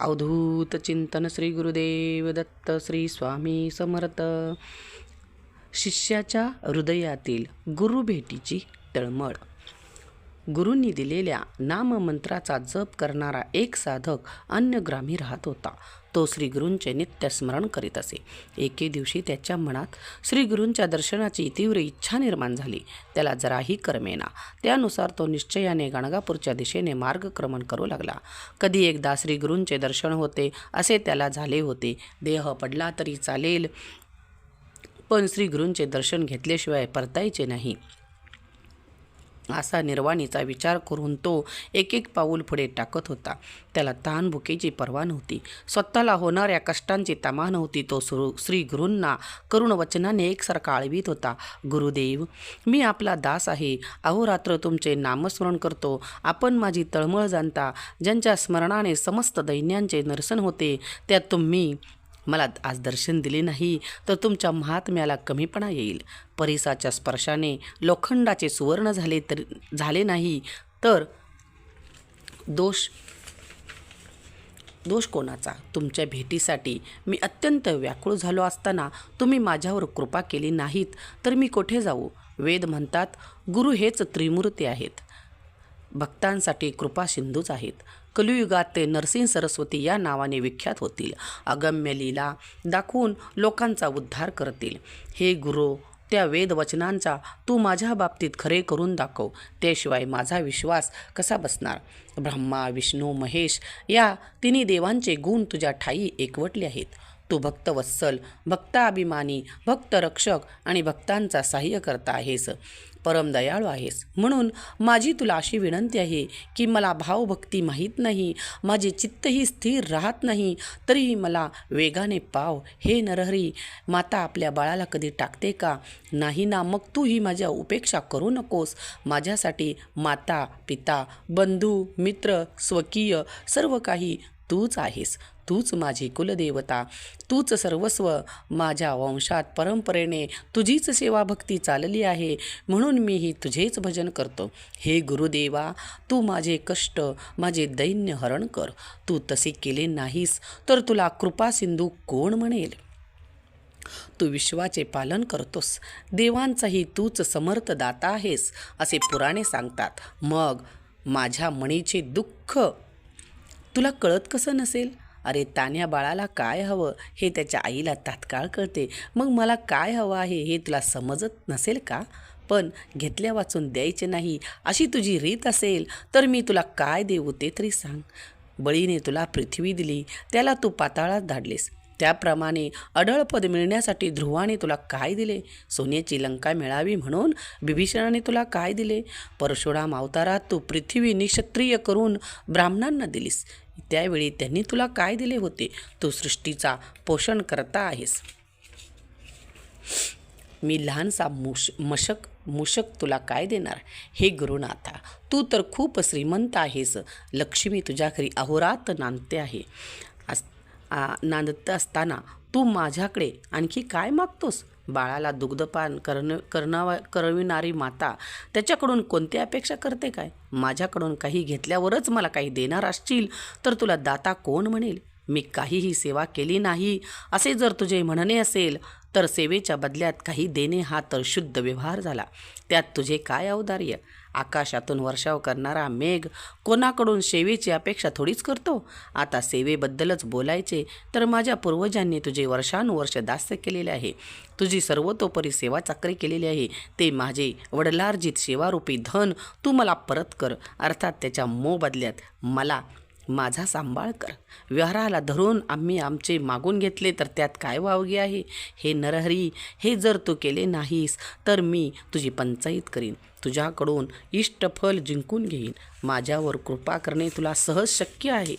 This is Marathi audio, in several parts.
अवधूत चिंतन श्री गुरुदेव दत्त श्री स्वामी समर्थ. शिष्याच्या हृदयातील गुरुभेटीची तळमळ. गुरूंनी दिलेल्या नाममंत्राचा जप करणारा एक साधक अन्यग्रामी राहत होता. तो श्रीगुरूंचे नित्य स्मरण करीत असे. एके दिवशी त्याच्या मनात श्रीगुरूंच्या दर्शनाची तीव्र इच्छा निर्माण झाली. त्याला जराही करमेना. त्यानुसार तो निश्चयाने गाणगापूरच्या दिशेने मार्गक्रमण करू लागला. कधी एकदा श्रीगुरूंचे दर्शन होते असे त्याला झाले होते. देह पडला तरी चालेल, पण श्रीगुरूंचे दर्शन घेतल्याशिवाय परतायचे नाही, असा निर्वाणीचा विचार करून तो एक एक पाऊल पुढे टाकत होता. त्याला तहान भुकेची पर्वा नव्हती. स्वतःला होणाऱ्या कष्टांची तमा नव्हती. तो श्री गुरूंना करुण वचनाने एकसारखा आळवीत होता. गुरुदेव, मी आपला दास आहे. अहोरात्र तुमचे नामस्मरण करतो. आपण माझी तळमळ जाणता. ज्यांच्या स्मरणाने समस्त दैन्यांचे निरसन होते, त्यात तुम्ही मला आज दर्शन दिले नाही तर तुमच्या महात्म्याला कमीपणा येईल. परिसाच्या स्पर्शाने लोखंडाचे सुवर्ण झाले नाही तर दोष कोणाचा? तुमच्या भेटीसाठी मी अत्यंत व्याकुळ झालो असताना तुम्ही माझ्यावर कृपा केली नाहीत तर मी कोठे जाऊ? वेद म्हणतात, गुरु हेच त्रिमूर्ती आहेत, भक्तांसाठी कृपा सिंधूच आहेत. कलियुगात ते नरसिंह सरस्वती या नावाने विख्यात होतील. अगम्य लीला दाखवून लोकांचा उद्धार करतील. हे गुरु, त्या वेदवचनांचा तू माझ्या बाबतीत खरे करून दाखव. त्याशिवाय माझा विश्वास कसा बसणार? ब्रह्मा, विष्णू, महेश या तिन्ही देवांचे गुण तुझ्या ठायी एकवटले आहेत. तू भक्तवत्सल, भक्ताभिमानी, भक्तरक्षक आणि भक्तांचा सहाय्यकर्ता आहेस. परम दयाळू आहेस. म्हणून माझी तुला अशी विनंती आहे की मला भावभक्ती माहीत नाही, माझे चित्तही स्थिर राहत नाही, तरीही मला वेगाने पाव. हे नरहरी, माता आपल्या बाळाला कधी टाकते का? नाही ना. मग तू ही माझ्या उपेक्षा करू नकोस. माझ्यासाठी माता, पिता, बंधू, मित्र, स्वकीय सर्व काही तूच आहेस. तूच माझी कुलदेवता, तूच सर्वस्व. माझ्या वंशात परंपरेने तुझीच सेवाभक्ती चालली आहे, म्हणून मीही तुझेच भजन करतो. हे गुरुदेवा, तू माझे कष्ट, माझे दैन्य हरण कर. तू तसे केले नाहीस तर तुला कृपा सिंधू कोण म्हणेल? तू विश्वाचे पालन करतोस. देवांचाही तूच समर्थ दाता आहेस असे पुराणे सांगतात. मग माझ्या मणीचे दुःख तुला कळत कसं नसेल? अरे तान्या बाळाला काय हवं हे त्याच्या आईला तात्काळ कळते. मग मला काय हवं आहे हे तुला समजत नसेल का? पण घेतल्या वाचून द्यायचे नाही अशी तुझी रीत असेल तर मी तुला काय देऊ ते तरी सांग. बळीने तुला पृथ्वी दिली, त्याला तू पाताळात धाडलेस. त्याप्रमाणे अढळपद मिळण्यासाठी ध्रुवाने तुला काय दिले? सोन्याची लंका मिळावी म्हणून बिभीषणाने तुला काय दिले? परशुराम अवतारात तू पृथ्वी निक्षत्रिय करून ब्राह्मणांना दिलीस. त्यावेळी त्यांनी तुला काय दिले होते? तू सृष्टीचा पोषण करता आहेस. मी लहानसा मूषक तुला काय देणार? हे गुरुनाथा, तू तर खूप श्रीमंत आहेस. लक्ष्मी तुझ्या घरी अहोरात नांदते आहे. नांदत असताना तू माझ्याकडे आणखी काय मागतोस? बाळाला दुग्धपान करविणारी माता त्याच्याकडून कोणती अपेक्षा करते काय? माझ्याकडून काही घेतल्यावरच मला काही देणार असशील तर तुला दाता कोण म्हणेल? मी काहीही सेवा केली नाही असे जर तुझे म्हणणे असेल तर सेवेच्या बदल्यात काही देणे हा तर शुद्ध व्यवहार झाला. त्यात तुझे काय औदार्य? आकाशातून वर्षाव करणारा मेघ कोणाकडून सेवेची अपेक्षा थोडीच करतो? आता सेवेबद्दलच बोलायचे तर माझ्या पूर्वजांनी तुझे वर्षानुवर्ष दास्य केलेले आहे. तुझी सर्वतोपरी सेवा चाकरी केलेली आहे. ते माझे वडलार्जित सेवारूपी धन तू मला परत कर. अर्थात त्याच्या मोबदल्यात मला माझा सांभाळ कर. व्यवहाराला धरून आम्ही आमचे मागून घेतले तर त्यात काय वावगे आहे? हे नरहरी, हे जर तू केले नाहीस तर मी तुझी पंचायत करीन. तुझ्याकडून इष्टफल जिंकून घेईन. माझ्यावर कृपा करणे तुला सहज शक्य आहे.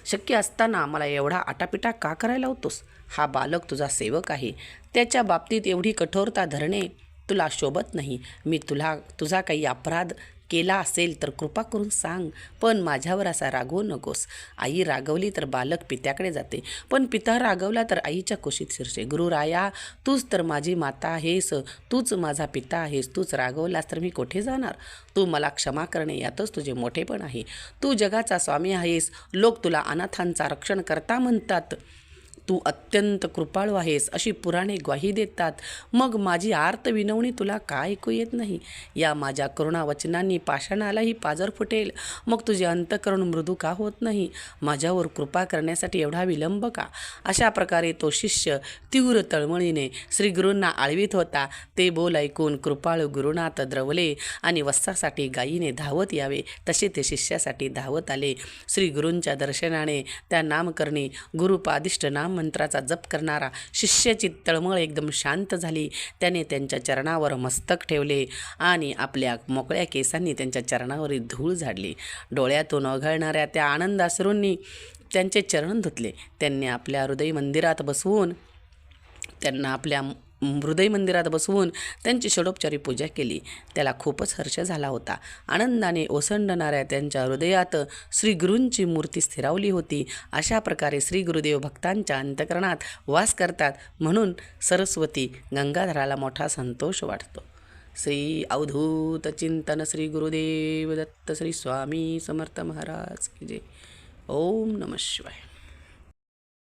शक्य असताना मला एवढा आटापिटा का करायला होतोस? हा बालक तुझा सेवक आहे. त्याच्या बाबतीत एवढी कठोरता धरणे तुला शोभत नाही. मी तुझा काही अपराध केला असेल तर कृपा करून सांग, पण माझ्यावर असा रागवू नकोस. आई रागवली तर बालक पित्याकडे जाते, पण पिता रागवला तर आईच्या कुशीत शिरते. गुरुराया, तूच तर माझी माता आहेस, तूच माझा पिता आहेस. तूच रागवलास तर मी कुठे जाणार? तू मला क्षमा करणे यातच तुझे मोठेपण आहे. तू जगाचा स्वामी आहेस. लोक तुला अनाथांचा रक्षण करता म्हणतात. तू अत्यंत कृपाळू आहेस अशी पुराणे ग्वाही देतात. मग माझी आर्त विनवणी तुला का ऐकू येत नाही? या माझ्या करुणा वचनांनी पाषाणालाही पाजर फुटेल. मग तुझे अंतःकरण मृदू का होत नाही? माझ्यावर कृपा करण्यासाठी एवढा विलंब का? अशा प्रकारे तो शिष्य तीव्र तळमळीने श्रीगुरूंना आळवीत होता. ते बोल ऐकून कृपाळू गुरुनाथ द्रवले आणि वस्त्रासाठी गायीने धावत यावे तसे ते शिष्यासाठी धावत आले. श्रीगुरूंच्या दर्शनाने त्या नामकरणी गुरुपादिष्ट नाम मंत्राचा जप करणारा शिष्याची तळमळ एकदम शांत झाली. त्याने त्यांच्या चरणावर मस्तक ठेवले आणि आपल्या मोकळ्या केसांनी त्यांच्या चरणावरील धूळ झाडली. डोळ्यातून ओघळणाऱ्या त्या आनंदाश्रूंनी त्यांचे चरण धुतले. त्यांनी आपल्या हृदय मंदिरात बसवून त्यांची षडोपचारी पूजा केली. त्याला खूपच हर्ष झाला होता. आनंदाने ओसंडणाऱ्या त्यांच्या हृदयात श्रीगुरूंची मूर्ती स्थिरावली होती. अशा प्रकारे श्री गुरुदेव भक्तांच्या अंतःकरणात वास करतात, म्हणून सरस्वती गंगाधराला मोठा संतोष वाटतो. श्री अवधूत चिंतन श्री गुरुदेव दत्त श्री स्वामी समर्थ महाराज की जय. ओम नमः शिवाय.